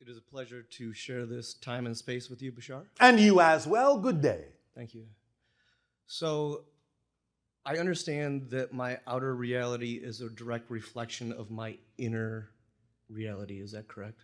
It is a pleasure to share this time and space with you, Bashar. And you as well. Good day. Thank you. So, I understand that my outer reality is a direct reflection of my inner reality. Is that correct?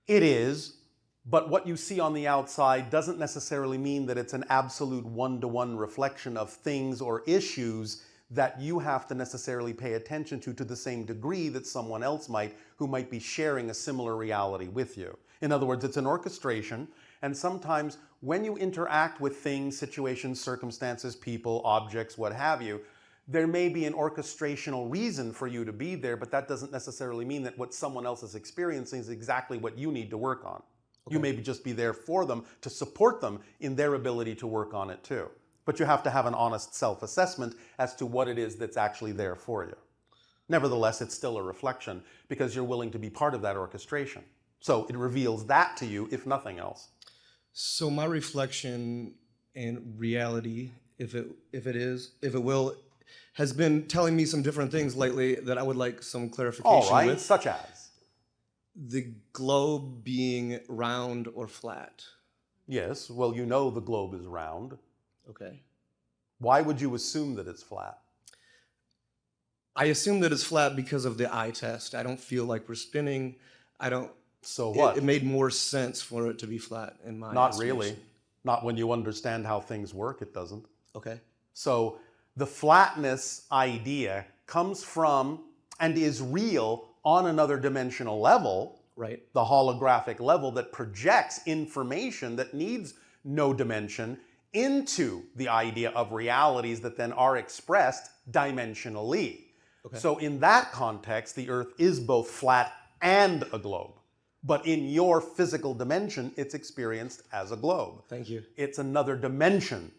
It is, but what you see on the outside doesn't necessarily mean that it's an absolute one-to-one reflection of things or issues that you have to necessarily pay attention to the same degree that someone else might, who might be sharing a similar reality with you. In other words, it's an orchestration, and sometimes when you interact with things, situations, circumstances, people, objects, what have you, there may be an orchestrational reason for you to be there, but that doesn't necessarily mean that what someone else is experiencing is exactly what you need to work on. Okay. You may just be there for them to support them in their ability to work on it too. But you have to have an honest self-assessment as to what it is that's actually there for you. Nevertheless, it's still a reflection because you're willing to be part of that orchestration. So it reveals that to you, if nothing else. So my reflection and reality, if it will, has been telling me some different things lately that I would like some clarification with. All right, with. Such as? The globe being round or flat. Yes, well, you know the globe is round. Okay. Why would you assume that it's flat? I assume that it's flat because of the eye test. I don't feel like we're spinning. I don't. So what? It made more sense for it to be flat in my Not estimation. really. Not when you understand how things work, it doesn't. Okay. So the flatness idea comes from and is real on another dimensional level, right? The holographic level that projects information that needs no dimension into the idea of realities that then are expressed dimensionally. Okay. So in that context, the Earth is both flat and a globe. But in your physical dimension, it's experienced as a globe. Thank you. It's another dimension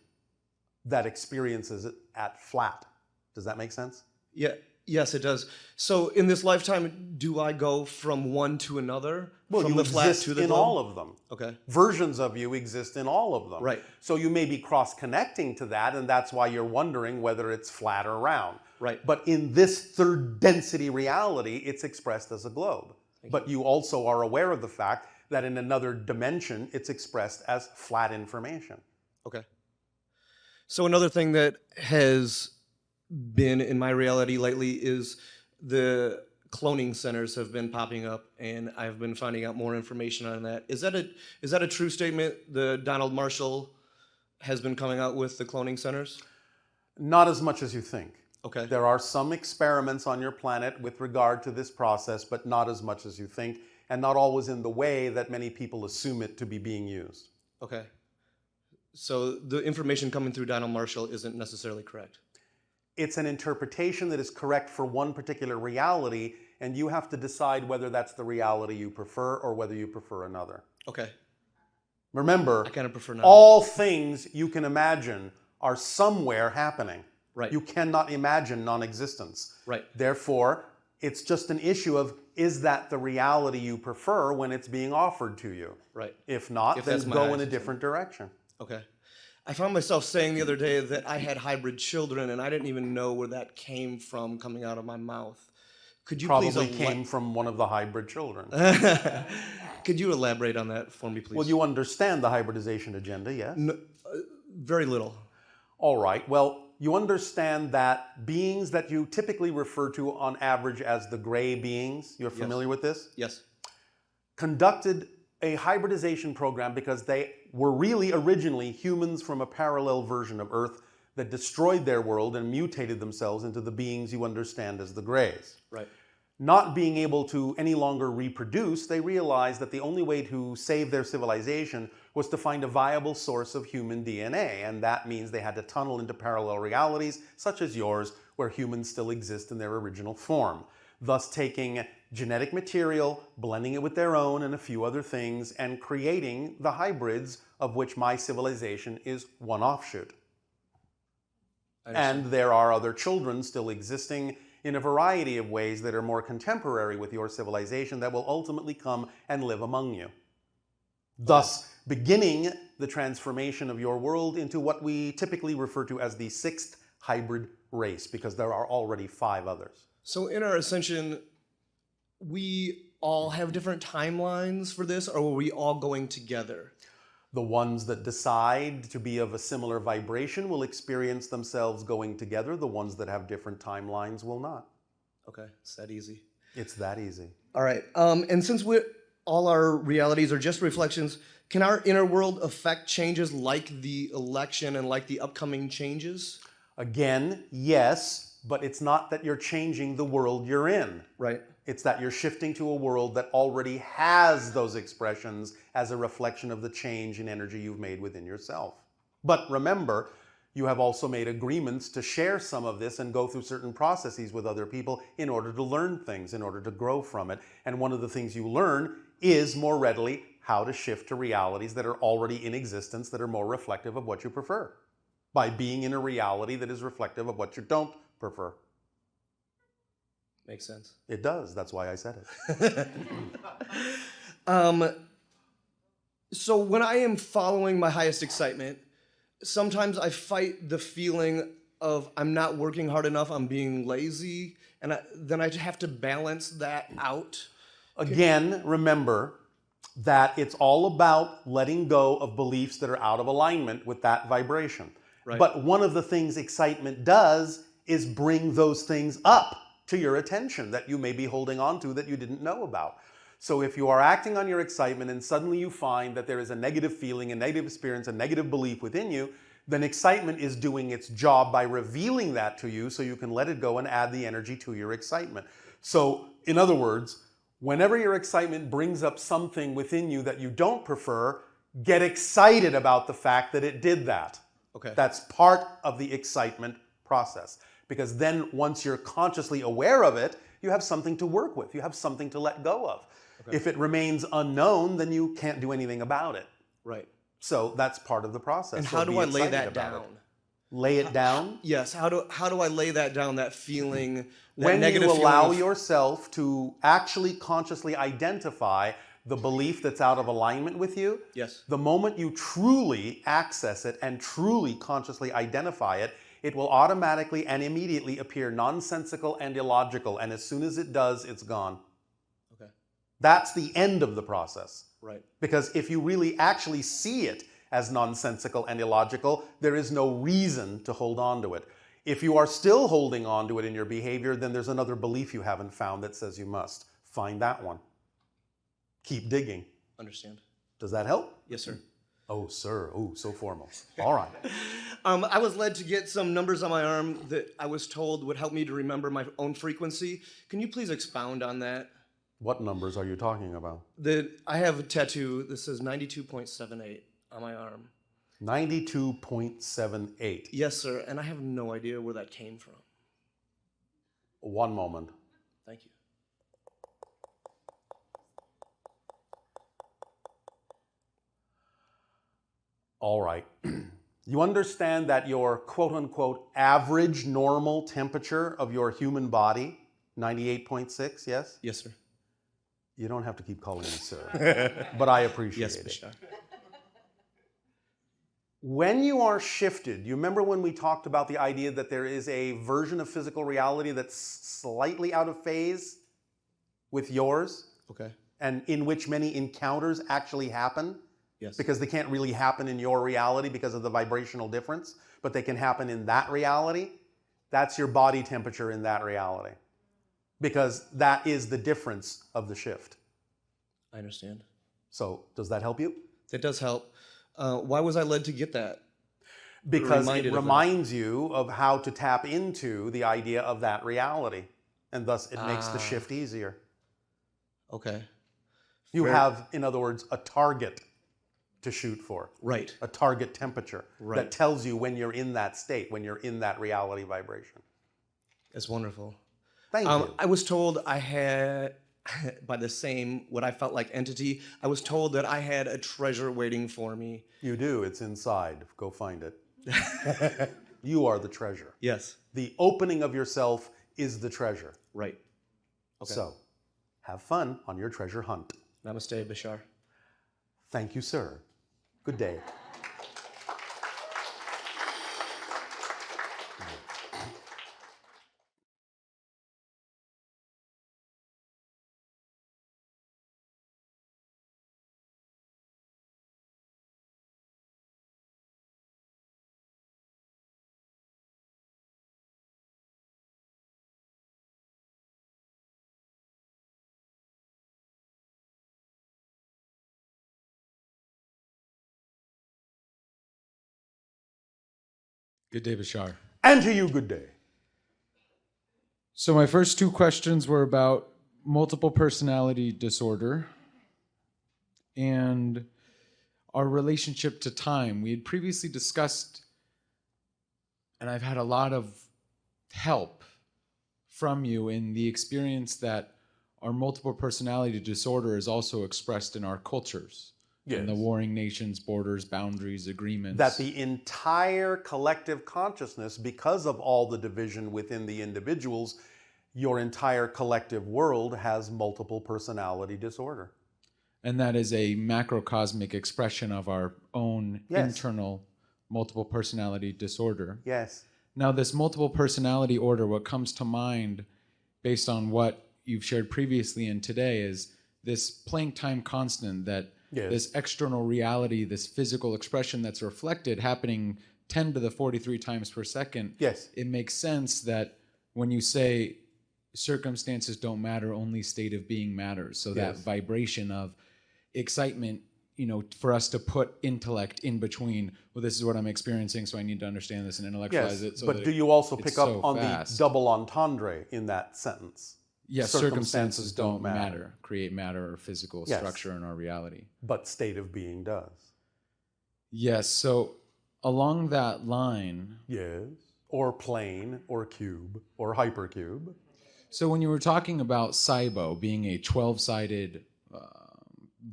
that experiences it at flat. Does that make sense? Yeah. Yes, it does. So in this lifetime, do I go from one to another? Well, from you the flat exist to the in globe? all of them. Okay. Versions of you exist in all of them. Right. So you may be cross-connecting to that, and that's why you're wondering whether it's flat or round. Right. But in this third density reality, it's expressed as a globe. But you also are aware of the fact that in another dimension, it's expressed as flat information. Okay. So another thing that has been in my reality lately is the cloning centers have been popping up, and I've been finding out more information on that. Is that a true statement? The Donald Marshall has been coming out with the cloning centers? Not as much as you think. Okay. There are some experiments on your planet with regard to this process, but not as much as you think, and not always in the way that many people assume it to be being used. Okay. So the information coming through Donald Marshall isn't necessarily correct? It's an interpretation that is correct for one particular reality, and you have to decide whether that's the reality you prefer or whether you prefer another. Okay. Remember, I kind of prefer none. All things you can imagine are somewhere happening. Right. You cannot imagine non-existence. Right. Therefore, it's just an issue of, is that the reality you prefer when it's being offered to you? Right. If not, then go in a different direction. Okay. I found myself saying the other day that I had hybrid children, and I didn't even know where that came from coming out of my mouth. Could you Probably came from one of the hybrid children. Could you elaborate on that for me, please? Well, you understand the hybridization agenda, yes? No, very little. All right. Well, you understand that beings that you typically refer to on average as the gray beings, you're familiar with this? Yes. Conducted a hybridization program because they were really originally humans from a parallel version of Earth that destroyed their world and mutated themselves into the beings you understand as the Greys. Right. Not being able to any longer reproduce, they realized that the only way to save their civilization was to find a viable source of human DNA, and that means they had to tunnel into parallel realities, such as yours, where humans still exist in their original form, thus taking genetic material, blending it with their own and a few other things, and creating the hybrids of which my civilization is one offshoot. And there are other children still existing in a variety of ways that are more contemporary with your civilization that will ultimately come and live among you. Thus, beginning the transformation of your world into what we typically refer to as the sixth hybrid race, because there are already 5 others. So in our ascension, we all have different timelines for this, or are we all going together? The ones that decide to be of a similar vibration will experience themselves going together. The ones that have different timelines will not. Okay, it's that easy. It's that easy. All right. And since all our realities are just reflections, can our inner world affect changes like the election and like the upcoming changes? Again, yes, but it's not that you're changing the world you're in. Right. It's that you're shifting to a world that already has those expressions as a reflection of the change in energy you've made within yourself. But remember, you have also made agreements to share some of this and go through certain processes with other people in order to learn things, in order to grow from it. And one of the things you learn is more readily how to shift to realities that are already in existence that are more reflective of what you prefer, by being in a reality that is reflective of what you don't prefer. Makes sense. It does. That's why I said it. So when I am following my highest excitement, sometimes I fight the feeling of I'm not working hard enough, I'm being lazy, and then I have to balance that out. Again, remember that it's all about letting go of beliefs that are out of alignment with that vibration. Right. But one of the things excitement does is bring those things up to your attention that you may be holding on to that you didn't know about. So if you are acting on your excitement and suddenly you find that there is a negative feeling, a negative experience, a negative belief within you, then excitement is doing its job by revealing that to you so you can let it go and add the energy to your excitement. So in other words, whenever your excitement brings up something within you that you don't prefer, get excited about the fact that it did that. Okay. That's part of the excitement process. Because then once you're consciously aware of it, you have something to work with. You have something to let go of. Okay. If it remains unknown, then you can't do anything about it. Right. So that's part of the process. And So how do be I lay excited that about down? it. Lay it down? Yes. How do I lay that down? That feeling, that When negative you allow feeling of, yourself to actually consciously identify the belief that's out of alignment with you, yes. the moment you truly access it and truly consciously identify it, it will automatically and immediately appear nonsensical and illogical. And as soon as it does, it's gone. Okay. That's the end of the process. Right. Because if you really actually see it as nonsensical and illogical, there is no reason to hold on to it. If you are still holding on to it in your behavior, then there's another belief you haven't found that says you must. Find that one. Keep digging. Understand. Does that help? Yes, sir. Oh, sir. Oh, so formal. All right. I was led to get some numbers on my arm that I was told would help me to remember my own frequency. Can you please expound on that? What numbers are you talking about? I have a tattoo that says 92.78 on my arm. 92.78. Yes, sir, and I have no idea where that came from. One moment. Thank you. All right. You understand that your quote-unquote average normal temperature of your human body, 98.6, yes? Yes, sir. You don't have to keep calling me sir, but I appreciate Yes, it. Bashar. When you are shifted, you remember when we talked about the idea that there is a version of physical reality that's slightly out of phase with yours, Okay. and in which many encounters actually happen? Yes. Because they can't really happen in your reality because of the vibrational difference, but they can happen in that reality. That's your body temperature in that reality. Because that is the difference of the shift. I understand. So, does that help you? That does help. Why was I led to get that? Because Reminded it of that. reminds you of how to tap into the idea of that reality. And thus, it makes the shift easier. Okay. You Fair. have, in other words, a target to shoot for. Right. A target temperature Right. that tells you when you're in that state, when you're in that reality vibration. That's wonderful. Thank you. I was told I had, by the same, what I felt like entity, I was told that I had a treasure waiting for me. You do. It's inside. Go find it. You are the treasure. Yes. The opening of yourself is the treasure. Right. Okay. So, have fun on your treasure hunt. Namaste, Bashar. Thank you, sir. Good day. Good day, Bashar. And to you, good day. So my first two questions were about multiple personality disorder and our relationship to time. We had previously discussed, and I've had a lot of help from you in the experience that our multiple personality disorder is also expressed in our cultures. Yes. In the warring nations, borders, boundaries, agreements. That the entire collective consciousness, because of all the division within the individuals, your entire collective world has multiple personality disorder. And that is a macrocosmic expression of our own internal multiple personality disorder. Yes. Now, this multiple personality order, what comes to mind based on what you've shared previously and today is this Planck time constant that this external reality, this physical expression that's reflected happening 10 to the 43 times per second. Yes. It makes sense that when you say circumstances don't matter, only state of being matters. So that vibration of excitement, for us to put intellect in between, well, this is what I'm experiencing, so I need to understand this and intellectualize it. So but do you also pick up on the double entendre in that sentence? Yes, circumstances don't matter, create matter or physical structure in our reality. But state of being does. Yes, so along that line... Yes, or plane, or cube, or hypercube. So when you were talking about SIBO being a 12-sided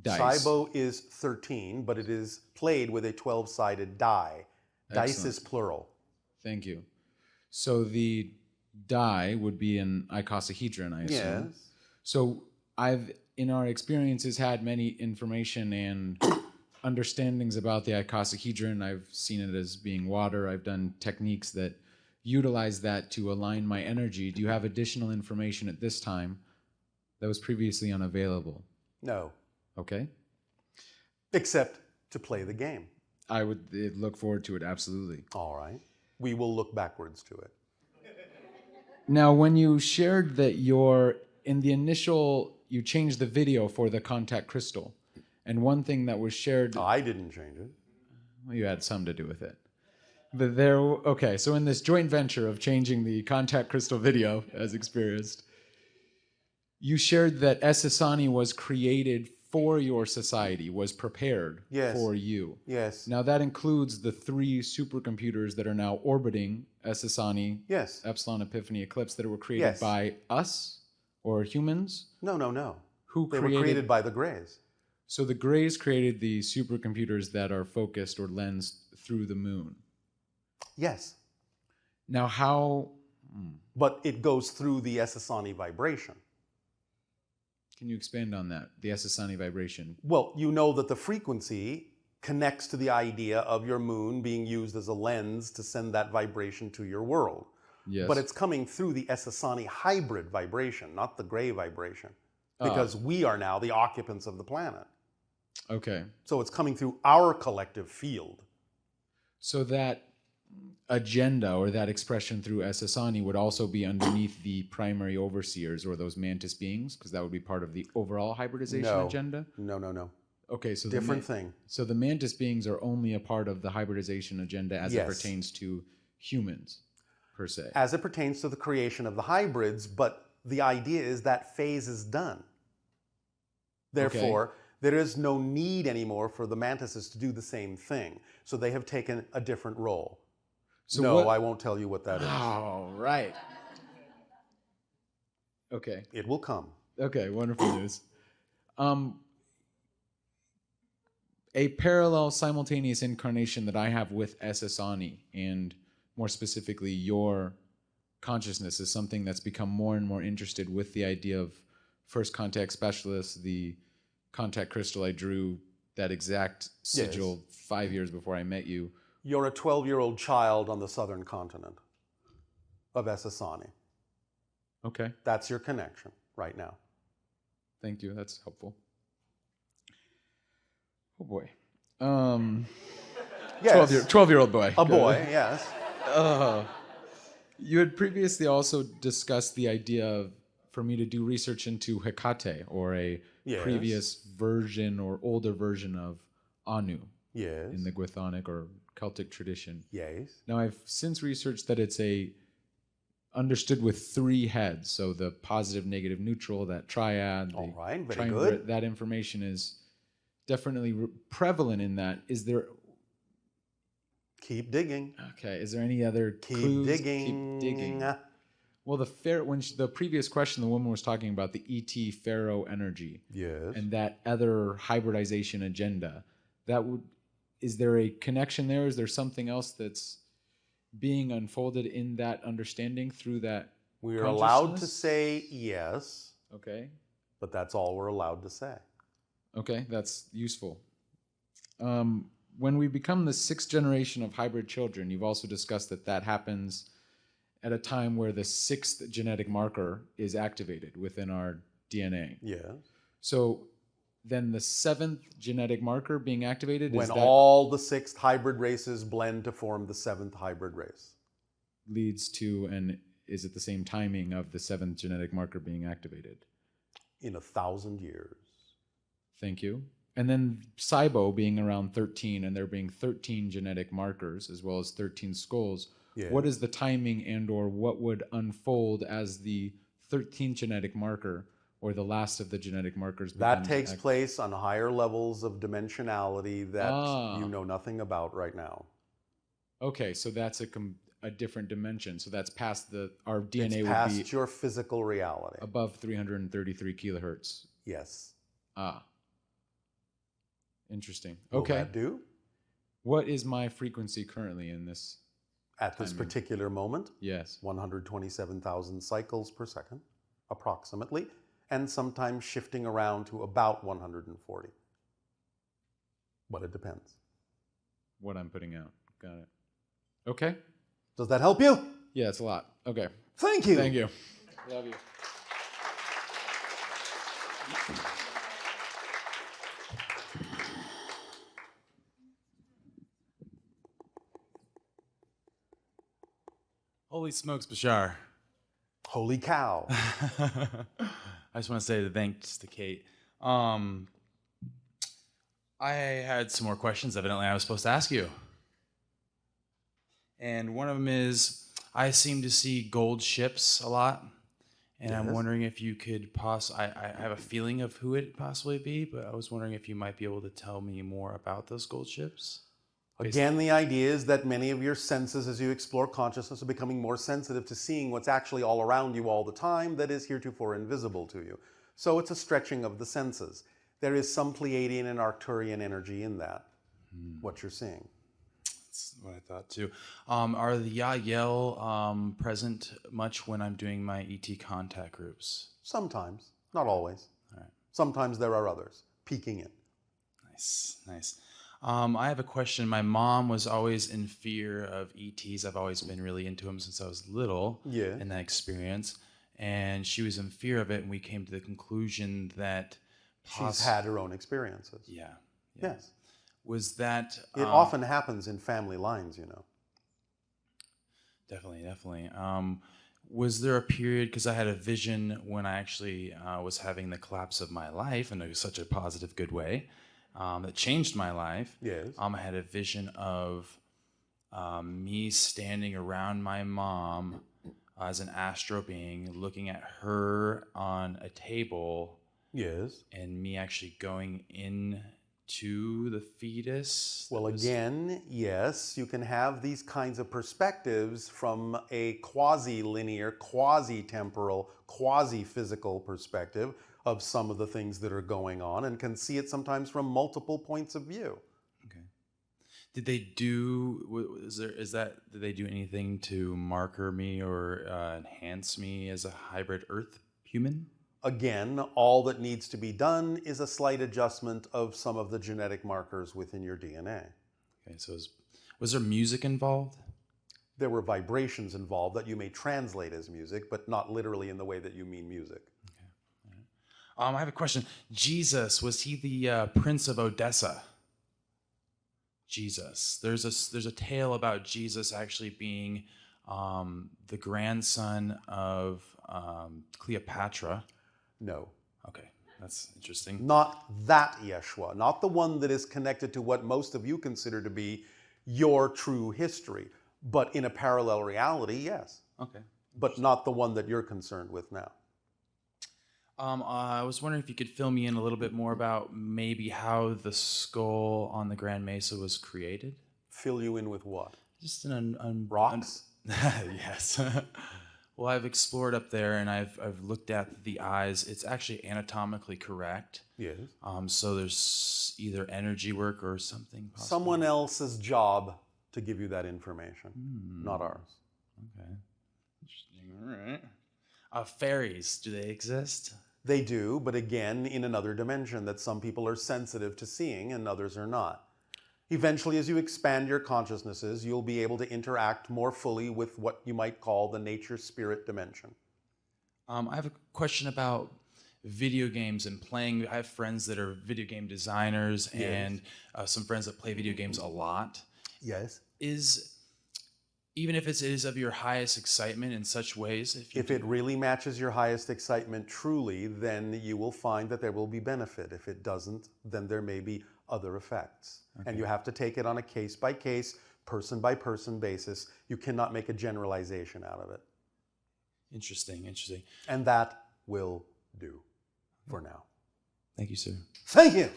dice... SIBO is 13, but it is played with a 12-sided die. Excellent. Dice is plural. Thank you. So the die would be an icosahedron, I assume. Yes. So I've, in our experiences, had many information and understandings about the icosahedron. I've seen it as being water. I've done techniques that utilize that to align my energy. Do you have additional information at this time that was previously unavailable? No. Okay. Except to play the game. I would look forward to it, absolutely. All right. We will look backwards to it. Now, when you shared that in the initial, you changed the video for the contact crystal, and one thing that was shared... I didn't change it. Well, you had some to do with it. But okay, so in this joint venture of changing the contact crystal video, as experienced, you shared that Esasani was created for your society, was prepared for you. Yes. Now that includes the 3 supercomputers that are now orbiting Esasani, Epsilon, Epiphany, Eclipse, that were created by us or humans? No. They were created by the Greys. So the Greys created the supercomputers that are focused or lensed through the moon. Yes. Now how... But it goes through the Esasani vibration. Can you expand on that, the Esasani vibration? Well, you know that the frequency connects to the idea of your moon being used as a lens to send that vibration to your world. Yes. But it's coming through the Esasani hybrid vibration, not the Grey vibration, because we are now the occupants of the planet. Okay. So it's coming through our collective field. So that agenda or that expression through Esasani would also be underneath the primary overseers or those mantis beings, because that would be part of the overall hybridization agenda? No. Okay, so different thing. So the mantis beings are only a part of the hybridization agenda as it pertains to humans, per se. As it pertains to the creation of the hybrids, but the idea is that phase is done. Therefore, there is no need anymore for the mantises to do the same thing. So they have taken a different role. So no, I won't tell you what that is. Oh, right. Okay. It will come. Okay, wonderful news. A parallel simultaneous incarnation that I have with Esasani, and more specifically your consciousness, is something that's become more and more interested with the idea of first contact specialists, the contact crystal I drew, that exact sigil 5 years before I met you. You're a 12-year-old child on the southern continent of Esasani. Okay. That's your connection right now. Thank you. That's helpful. Oh boy. Yes. 12-year-old boy. A boy, yes. You had previously also discussed the idea of, for me to do research into Hecate, or a previous version or older version of Anu. Yes. In the Gwythonic or Celtic tradition. Yes. Now, I've since researched that it's understood with 3 heads. So the positive, negative, neutral, that triad, the All right, very triumvirate, good. that information is definitely prevalent in that. Is there Keep digging. Okay. Is there any other Keep clues? digging. Keep digging. Well, the previous question, the woman was talking about the ET Pharaoh energy. Yes. And that other hybridization agenda. Is there a connection there? Is there something else that's being unfolded in that understanding through that? We are allowed to consciousness? say yes, Okay. but that's all we're allowed to say. Okay, that's useful. When we become the 6th generation of hybrid children, you've also discussed that happens at a time where the 6th genetic marker is activated within our DNA. Yes. So then the 7th genetic marker being activated When is that all the 6 hybrid races blend to form the 7th hybrid race. leads to, and is it the same timing of the 7th genetic marker being activated? In 1,000 years. Thank you. And then SIBO being around 13 and there being 13 genetic markers as well as 13 skulls. Yes. What is the timing and or what would unfold as the 13th genetic marker or the last of the genetic markers? That takes place on higher levels of dimensionality that you know nothing about right now. Okay, so that's a different dimension. So that's past our DNA It's would past be your physical reality. above 333 kilohertz. Yes. Interesting. Will Okay. that do? What is my frequency currently in this? At this timing? particular moment, Yes. 127,000 cycles per second, approximately, and sometimes shifting around to about 140. But it depends. What I'm putting out. Got it. Okay. Does that help you? Yeah, it's a lot. Okay. Thank you. Thank you. Love you. Holy smokes, Bashar. Holy cow. I just want to say thanks to Kate. I had some more questions, evidently, I was supposed to ask you. And one of them is, I seem to see gold ships a lot. And I'm Yes. wondering if you could I have a feeling of who it possibly be, but I was wondering if you might be able to tell me more about those gold ships. Again, the idea is that many of your senses, as you explore consciousness, are becoming more sensitive to seeing what's actually all around you all the time that is heretofore invisible to you. So it's a stretching of the senses. There is some Pleiadian and Arcturian energy in that, what you're seeing. That's what I thought too. Are the Yael present much when I'm doing my ET contact groups? Sometimes, not always. All right. Sometimes there are others peeking in. Nice, nice. I have a question. My mom was always in fear of ETs. I've always been really into them since I was little Yeah. in that experience. And she was in fear of it, and we came to the conclusion that She's had her own experiences. Yeah. Yes. Was that... It often happens in family lines, you know. Definitely, definitely. Was there a period, because I had a vision when I actually was having the collapse of my life in such a positive, good way, that changed my life. Yes. I had a vision of me standing around my mom as an astro being, looking at her on a table, Yes. and me actually going into the fetus. Well, again, yes, you can have these kinds of perspectives from a quasi-linear, quasi-temporal, quasi-physical perspective of some of the things that are going on, and can see it sometimes from multiple points of view. Okay. Did they do? Did they do anything to marker me or enhance me as a hybrid Earth human? Again, all that needs to be done is a slight adjustment of some of the genetic markers within your DNA. Okay, so was there music involved? There were vibrations involved that you may translate as music, but not literally in the way that you mean music. Okay. All right. I have a question. Jesus, was he the Prince of Odessa? Jesus. There's a tale about Jesus actually being the grandson of Cleopatra. No. Okay, that's interesting. Not that Yeshua, not the one that is connected to what most of you consider to be your true history. But in a parallel reality, yes. Okay. But not the one that you're concerned with now. I was wondering if you could fill me in a little bit more about maybe how the skull on the Grand Mesa was created. Fill you in with what? Just an Rocks? yes. Well, I've explored up there and I've looked at the eyes. It's actually anatomically correct. Yes. So there's either energy work or something possible. Someone else's job to give you that information, not ours. Okay. Interesting. All right. Fairies, do they exist? They do, but again, in another dimension that some people are sensitive to seeing and others are not. Eventually, as you expand your consciousnesses, you'll be able to interact more fully with what you might call the nature-spirit dimension. I have a question about video games and playing. I have friends that are video game designers and some friends that play video games a lot. Yes. Even if it is of your highest excitement in such ways, if it really matches your highest excitement truly, then you will find that there will be benefit. If it doesn't, then there may be other effects. Okay. And you have to take it on a case-by-case, person-by-person basis. You cannot make a generalization out of it. Interesting. And that will do for now. Thank you, sir. Thank you.